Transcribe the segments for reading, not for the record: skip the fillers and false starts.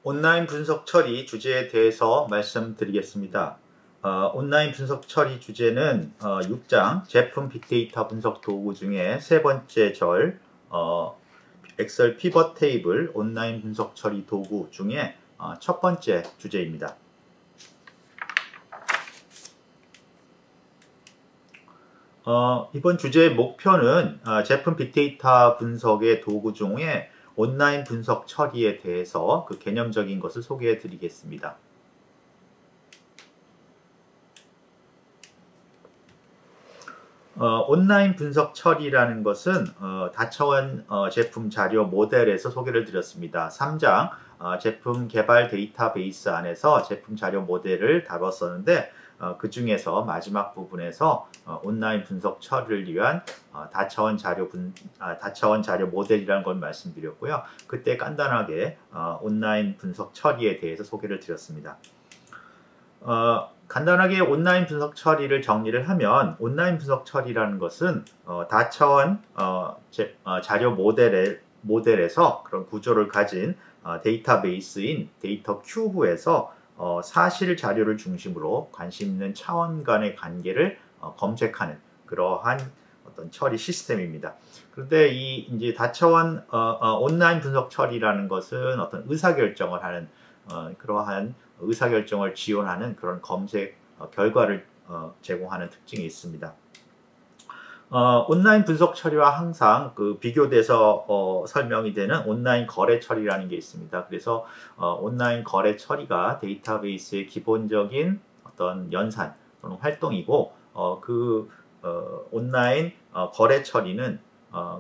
온라인 분석 처리 주제에 대해서 말씀드리겠습니다. 온라인 분석 처리 주제는 6장 제품 빅데이터 분석 도구 중에 세 번째 절 엑셀 피벗 테이블 온라인 분석 처리 도구 중에 첫 번째 주제입니다. 이번 주제의 목표는 제품 빅데이터 분석의 도구 중에 온라인 분석 처리에 대해서 그 개념적인 것을 소개해 드리겠습니다. 온라인 분석 처리라는 것은 다차원 제품 자료 모델에서 소개를 드렸습니다. 3장 제품 개발 데이터베이스 안에서 제품 자료 모델을 다뤘었는데 그 중에서 마지막 부분에서 온라인 분석 처리를 위한 다차원 자료 모델이라는 걸 말씀드렸고요. 그때 간단하게 온라인 분석 처리에 대해서 소개를 드렸습니다. 간단하게 온라인 분석 처리를 정리를 하면 온라인 분석 처리라는 것은 다차원 자료 모델에서 그런 구조를 가진 데이터베이스인 데이터 큐브에서 사실 자료를 중심으로 관심 있는 차원 간의 관계를 검색하는 그러한 어떤 처리 시스템입니다. 그런데 이 이제 다차원 온라인 분석 처리라는 것은 어떤 의사결정을 하는 그러한 의사결정을 지원하는 그런 검색 결과를 제공하는 특징이 있습니다. 온라인 분석 처리와 항상 그 비교돼서 설명이 되는 온라인 거래 처리라는 게 있습니다. 그래서 온라인 거래 처리가 데이터베이스의 기본적인 어떤 연산 또는 활동이고 온라인 거래 처리는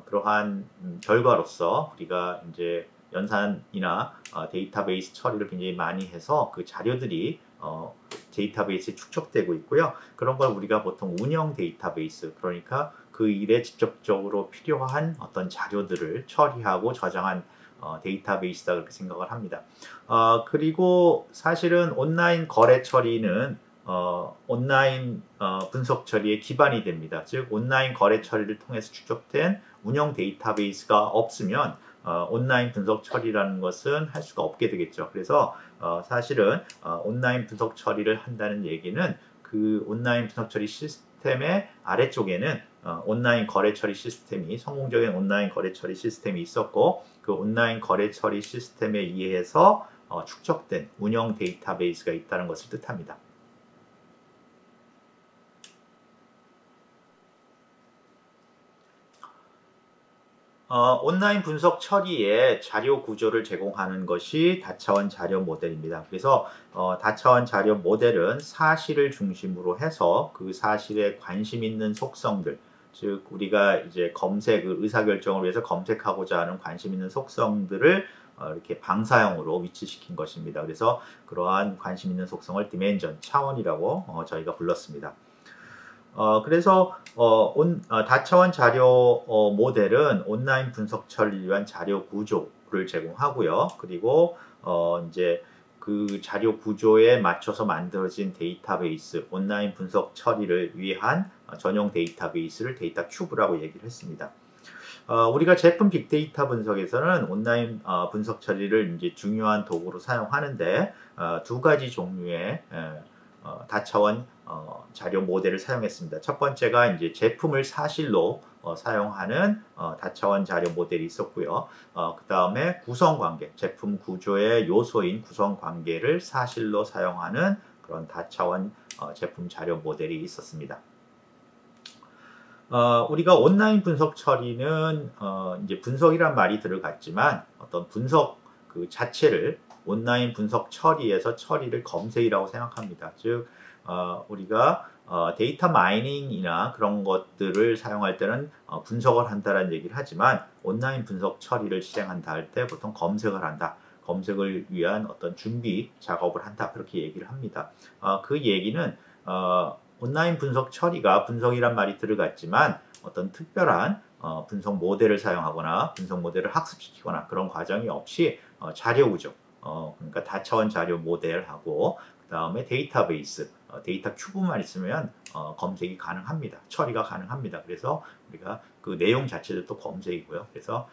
그러한 결과로서 우리가 이제 연산이나 데이터베이스 처리를 굉장히 많이 해서 그 자료들이 데이터베이스에 축적되고 있고요. 그런 걸 우리가 보통 운영 데이터베이스, 그러니까 그 일에 직접적으로 필요한 어떤 자료들을 처리하고 저장한 데이터베이스다 그렇게 생각을 합니다. 그리고 사실은 온라인 거래 처리는 온라인 분석 처리의 기반이 됩니다. 즉 온라인 거래 처리를 통해서 축적된 운영 데이터베이스가 없으면 온라인 분석 처리라는 것은 할 수가 없게 되겠죠. 그래서 사실은 온라인 분석 처리를 한다는 얘기는 그 온라인 분석 처리 시스템의 아래쪽에는 온라인 거래 처리 시스템이 성공적인 온라인 거래 처리 시스템이 있었고 그 온라인 거래 처리 시스템에 의해서 축적된 운영 데이터베이스가 있다는 것을 뜻합니다. 온라인 분석 처리에 자료 구조를 제공하는 것이 다차원 자료 모델입니다. 그래서 다차원 자료 모델은 사실을 중심으로 해서 그 사실에 관심 있는 속성들, 즉 우리가 이제 의사결정을 위해서 검색하고자 하는 관심 있는 속성들을 이렇게 방사형으로 위치시킨 것입니다. 그래서 그러한 관심 있는 속성을 디멘전, 차원이라고 저희가 불렀습니다. 그래서 다차원 자료 모델은 온라인 분석 처리를 위한 자료 구조를 제공하고요. 그리고 이제 그 자료 구조에 맞춰서 만들어진 데이터베이스, 온라인 분석 처리를 위한 전용 데이터베이스를 데이터 큐브라고 얘기를 했습니다. 우리가 제품 빅데이터 분석에서는 온라인 분석 처리를 이제 중요한 도구로 사용하는데 두 가지 종류의 다차원 자료 모델을 사용했습니다. 첫 번째가 이제 제품을 사실로 사용하는 다차원 자료 모델이 있었고요. 그 다음에 구성관계, 제품 구조의 요소인 구성관계를 사실로 사용하는 그런 다차원 제품 자료 모델이 있었습니다. 우리가 온라인 분석 처리는 이제 분석이란 말이 들어갔지만 어떤 분석 그 자체를 온라인 분석 처리에서 처리를 검색이라고 생각합니다. 즉 우리가 데이터 마이닝이나 그런 것들을 사용할 때는 분석을 한다는 얘기를 하지만 온라인 분석 처리를 실행한다 할 때 보통 검색을 한다. 검색을 위한 어떤 준비 작업을 한다. 그렇게 얘기를 합니다. 그 얘기는 온라인 분석 처리가 분석이란 말이 들어갔지만 어떤 특별한 분석 모델을 사용하거나 분석 모델을 학습시키거나 그런 과정이 없이 자료 구조, 그러니까 다차원 자료 모델하고 그다음에 데이터베이스, 데이터 큐브만 있으면 검색이 가능합니다. 처리가 가능합니다. 그래서 우리가 그 내용 자체도 또 검색이고요. 그래서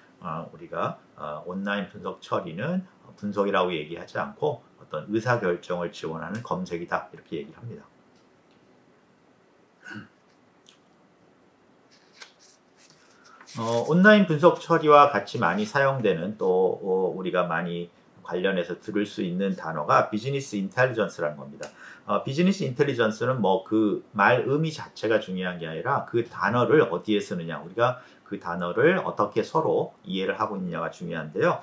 우리가 온라인 분석 처리는 분석이라고 얘기하지 않고 어떤 의사결정을 지원하는 검색이다 이렇게 얘기를 합니다. 온라인 분석 처리와 같이 많이 사용되는 또 우리가 많이 관련해서 들을 수 있는 단어가 비즈니스 인텔리전스라는 겁니다. 비즈니스 인텔리전스는 뭐 그 말 의미 자체가 중요한 게 아니라 그 단어를 어디에 쓰느냐, 우리가 그 단어를 어떻게 서로 이해를 하고 있느냐가 중요한데요.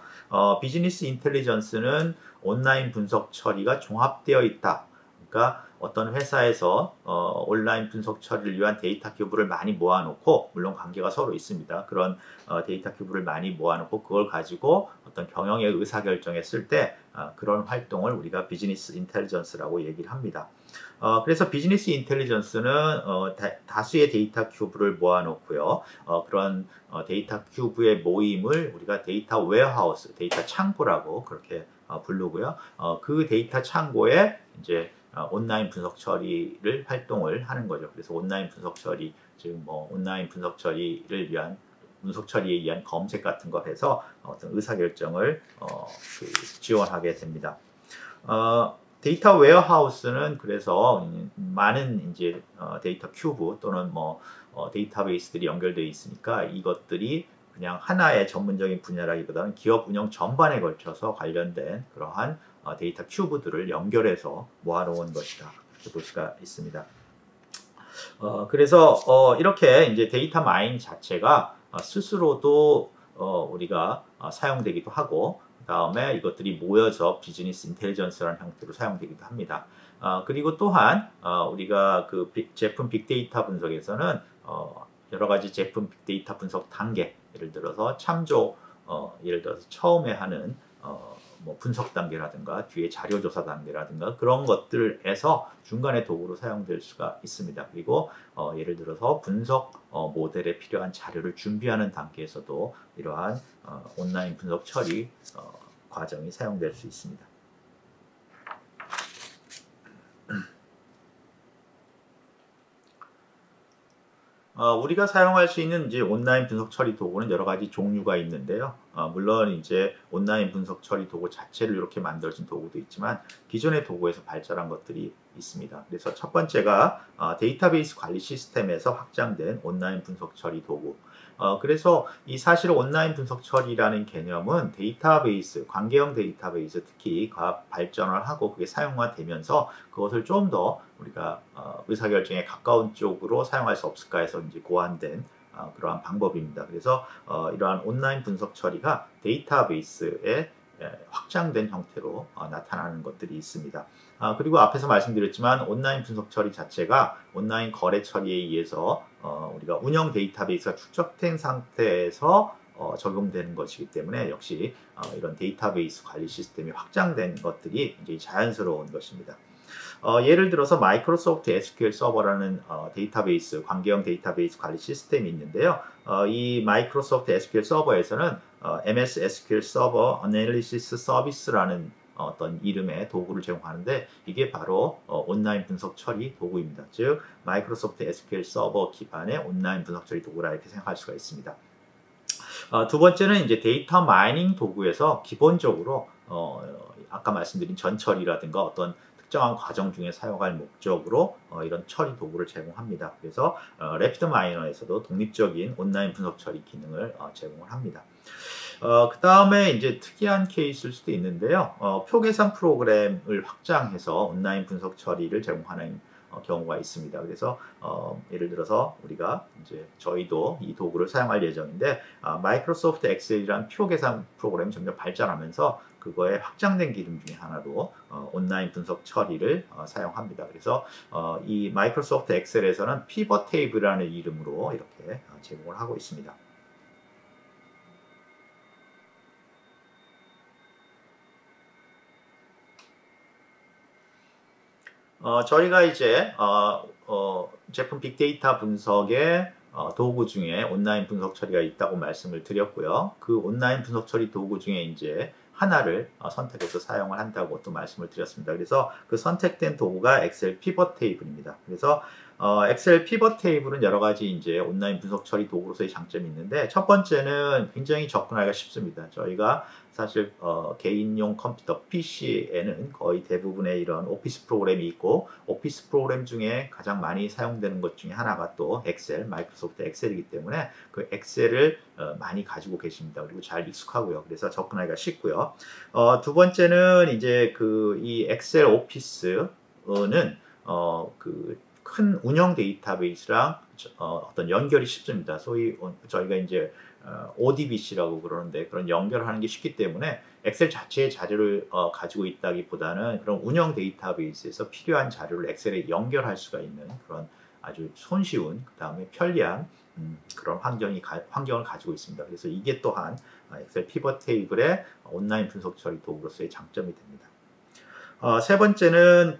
비즈니스 인텔리전스는 온라인 분석 처리가 종합되어 있다. 그러니까 어떤 회사에서 온라인 분석 처리를 위한 데이터 큐브를 많이 모아놓고, 물론 관계가 서로 있습니다. 그런 데이터 큐브를 많이 모아놓고 그걸 가지고 어떤 경영의 의사결정에 쓸 때 그런 활동을 우리가 비즈니스 인텔리전스라고 얘기를 합니다. 그래서 비즈니스 인텔리전스는 다수의 데이터 큐브를 모아놓고요. 그런 데이터 큐브의 모임을 우리가 데이터 웨어하우스, 데이터 창고라고 그렇게 부르고요. 그 데이터 창고에 이제 온라인 분석 처리를 활동을 하는 거죠. 그래서 온라인 분석 처리, 즉 뭐 온라인 분석 처리를 위한 분석 처리에 의한 검색 같은 걸 해서 어떤 의사결정을 지원하게 됩니다. 데이터 웨어하우스는 그래서 많은 이제 데이터 큐브 또는 뭐 데이터베이스들이 연결되어 있으니까 이것들이 그냥 하나의 전문적인 분야라기보다는 기업 운영 전반에 걸쳐서 관련된 그러한 데이터 큐브들을 연결해서 모아놓은 것이다. 이렇게 볼 수가 있습니다. 그래서 이렇게 이제 데이터 마인 자체가 스스로도 우리가 사용되기도 하고, 그 다음에 이것들이 모여서 비즈니스 인텔리전스라는 형태로 사용되기도 합니다. 그리고 또한 우리가 그 제품 빅데이터 분석에서는 여러 가지 제품 빅데이터 분석 단계, 예를 들어서 참조, 예를 들어서 처음에 하는 뭐 분석 단계라든가 뒤에 자료 조사 단계라든가 그런 것들에서 중간에 도구로 사용될 수가 있습니다. 그리고 예를 들어서 분석 모델에 필요한 자료를 준비하는 단계에서도 이러한 온라인 분석 처리 과정이 사용될 수 있습니다. 우리가 사용할 수 있는 이제 온라인 분석 처리 도구는 여러 가지 종류가 있는데요. 물론 이제 온라인 분석 처리 도구 자체를 이렇게 만들어진 도구도 있지만 기존의 도구에서 발전한 것들이 있습니다. 그래서 첫 번째가 데이터베이스 관리 시스템에서 확장된 온라인 분석 처리 도구. 그래서 이 사실 온라인 분석 처리라는 개념은 데이터베이스, 관계형 데이터베이스 특히 발전을 하고 그게 사용화되면서 그것을 좀 더 우리가 의사결정에 가까운 쪽으로 사용할 수 없을까 해서 이제 고안된 그러한 방법입니다. 그래서 이러한 온라인 분석 처리가 데이터베이스에 확장된 형태로 나타나는 것들이 있습니다. 그리고 앞에서 말씀드렸지만 온라인 분석 처리 자체가 온라인 거래 처리에 의해서 우리가 운영 데이터베이스가 축적된 상태에서 적용되는 것이기 때문에 역시 이런 데이터베이스 관리 시스템이 확장된 것들이 이제 자연스러운 것입니다. 예를 들어서 마이크로소프트 SQL 서버라는 데이터베이스, 관계형 데이터베이스 관리 시스템이 있는데요. 이 마이크로소프트 SQL 서버에서는 MS SQL 서버 어널리시스 서비스라는 어떤 이름의 도구를 제공하는데 이게 바로 온라인 분석 처리 도구입니다. 즉 마이크로소프트 SQL 서버 기반의 온라인 분석 처리 도구라 이렇게 생각할 수가 있습니다. 두 번째는 이제 데이터 마이닝 도구에서 기본적으로 아까 말씀드린 전처리라든가 어떤 특정한 과정 중에 사용할 목적으로 이런 처리 도구를 제공합니다. 그래서 래피드 마이너에서도 독립적인 온라인 분석 처리 기능을 제공을 합니다. 그 다음에 이제 특이한 케이스일 수도 있는데요. 표계산 프로그램을 확장해서 온라인 분석 처리를 제공하는 경우가 있습니다. 그래서 예를 들어서 우리가 이제 저희도 이 도구를 사용할 예정인데 마이크로소프트 엑셀이라는 표계산 프로그램이 점점 발전하면서 그거의 확장된 기능 중에 하나로 온라인 분석 처리를 사용합니다. 그래서 이 마이크로소프트 엑셀에서는 피벗 테이블이라는 이름으로 이렇게 제공을 하고 있습니다. 저희가 이제 제품 빅데이터 분석의 도구 중에 온라인 분석 처리가 있다고 말씀을 드렸고요. 그 온라인 분석 처리 도구 중에 이제 하나를 선택해서 사용을 한다고 또 말씀을 드렸습니다. 그래서 그 선택된 도구가 엑셀 피벗 테이블입니다. 그래서 엑셀 피벗 테이블은 여러 가지 이제 온라인 분석 처리 도구로서의 장점이 있는데, 첫 번째는 굉장히 접근하기가 쉽습니다. 저희가 사실 개인용 컴퓨터 PC에는 거의 대부분의 이런 오피스 프로그램이 있고, 오피스 프로그램 중에 가장 많이 사용되는 것 중에 하나가 또 엑셀, 마이크로소프트 엑셀이기 때문에 그 엑셀을 많이 가지고 계십니다. 그리고 잘 익숙하고요. 그래서 접근하기가 쉽고요. 두 번째는 이제 이 엑셀 오피스는 그 큰 운영 데이터베이스랑 어떤 연결이 쉽습니다. 소위 저희가 이제 ODBC라고 그러는데, 그런 연결을 하는 게 쉽기 때문에 엑셀 자체의 자료를 가지고 있다기보다는 그런 운영 데이터베이스에서 필요한 자료를 엑셀에 연결할 수가 있는 그런 아주 손쉬운, 그 다음에 편리한 그런 환경을 가지고 있습니다. 그래서 이게 또한 엑셀 피벗 테이블의 온라인 분석 처리 도구로서의 장점이 됩니다. 세 번째는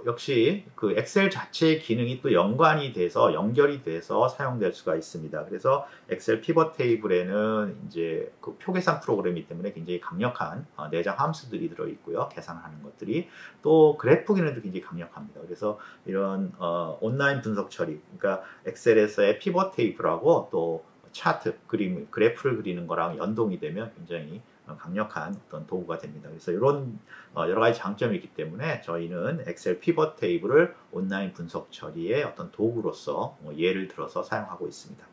역시 엑셀 자체의 기능이 또 연결이 돼서 사용될 수가 있습니다. 그래서 엑셀 피벗 테이블에는 이제 그 표계산 프로그램이기 때문에 굉장히 강력한 내장 함수들이 들어있고요. 계산하는 것들이 또 그래프 기능도 굉장히 강력합니다. 그래서 이런 온라인 분석 처리, 그러니까 엑셀에서의 피벗 테이블하고 또 차트, 그래프를 그리는 거랑 연동이 되면 굉장히 강력한 어떤 도구가 됩니다. 그래서 이런 여러 가지 장점이 있기 때문에 저희는 엑셀 피벗 테이블을 온라인 분석 처리의 어떤 도구로서 예를 들어서 사용하고 있습니다.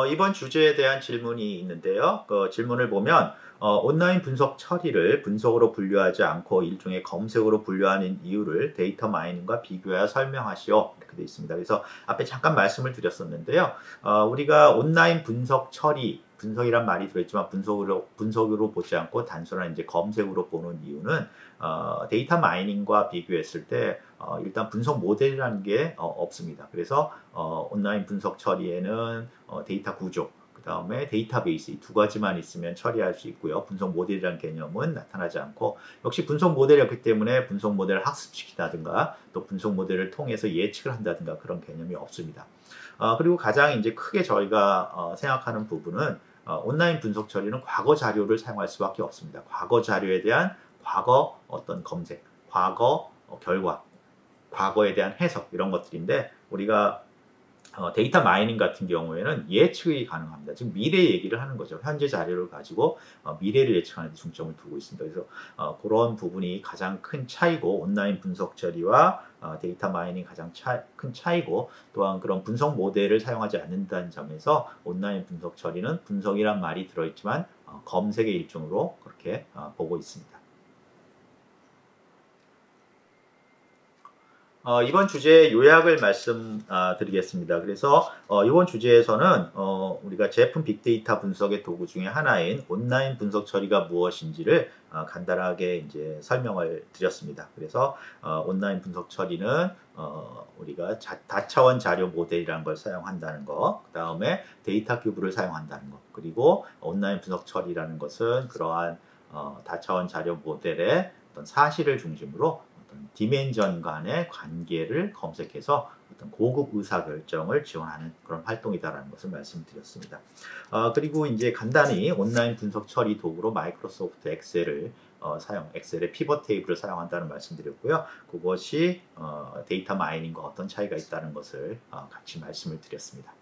이번 주제에 대한 질문이 있는데요. 그 질문을 보면 온라인 분석 처리를 분석으로 분류하지 않고 일종의 검색으로 분류하는 이유를 데이터 마이닝과 비교하여 설명하시오. 이렇게 되어 있습니다. 그래서 앞에 잠깐 말씀을 드렸었는데요. 우리가 온라인 분석 처리, 분석이란 말이 들어있지만 분석으로 보지 않고 단순한 이제 검색으로 보는 이유는 데이터 마이닝과 비교했을 때 일단 분석 모델이라는 게 없습니다. 그래서 온라인 분석 처리에는 데이터 구조, 그 다음에 데이터베이스, 이 두 가지만 있으면 처리할 수 있고요. 분석 모델이라는 개념은 나타나지 않고, 역시 분석 모델이었기 때문에 분석 모델을 학습시키다든가 또 분석 모델을 통해서 예측을 한다든가 그런 개념이 없습니다. 그리고 가장 이제 크게 저희가 생각하는 부분은 온라인 분석 처리는 과거 자료를 사용할 수밖에 없습니다. 과거 자료에 대한 과거 어떤 검색, 과거 결과, 과거에 대한 해석, 이런 것들인데, 우리가 데이터 마이닝 같은 경우에는 예측이 가능합니다. 지금 미래 얘기를 하는 거죠. 현재 자료를 가지고 미래를 예측하는 데 중점을 두고 있습니다. 그래서 그런 부분이 가장 큰 차이고, 온라인 분석 처리와 데이터 마이닝 가장 큰 차이고, 또한 그런 분석 모델을 사용하지 않는다는 점에서 온라인 분석 처리는 분석이란 말이 들어있지만 검색의 일종으로 그렇게 보고 있습니다. 이번 주제의 요약을 말씀드리겠습니다. 그래서 이번 주제에서는 우리가 제품 빅데이터 분석의 도구 중에 하나인 온라인 분석 처리가 무엇인지를 간단하게 이제 설명을 드렸습니다. 그래서 온라인 분석 처리는 우리가 다차원 자료 모델이라는 걸 사용한다는 거, 그 다음에 데이터 큐브를 사용한다는 거, 그리고 온라인 분석 처리라는 것은 그러한 다차원 자료 모델의 어떤 사실을 중심으로 디멘전 간의 관계를 검색해서 어떤 고급 의사결정을 지원하는 그런 활동이다라는 것을 말씀드렸습니다. 그리고 이제 간단히 온라인 분석 처리 도구로 마이크로소프트 엑셀의 피벗 테이블을 사용한다는 말씀드렸고요. 그것이 데이터 마이닝과 어떤 차이가 있다는 것을 같이 말씀을 드렸습니다.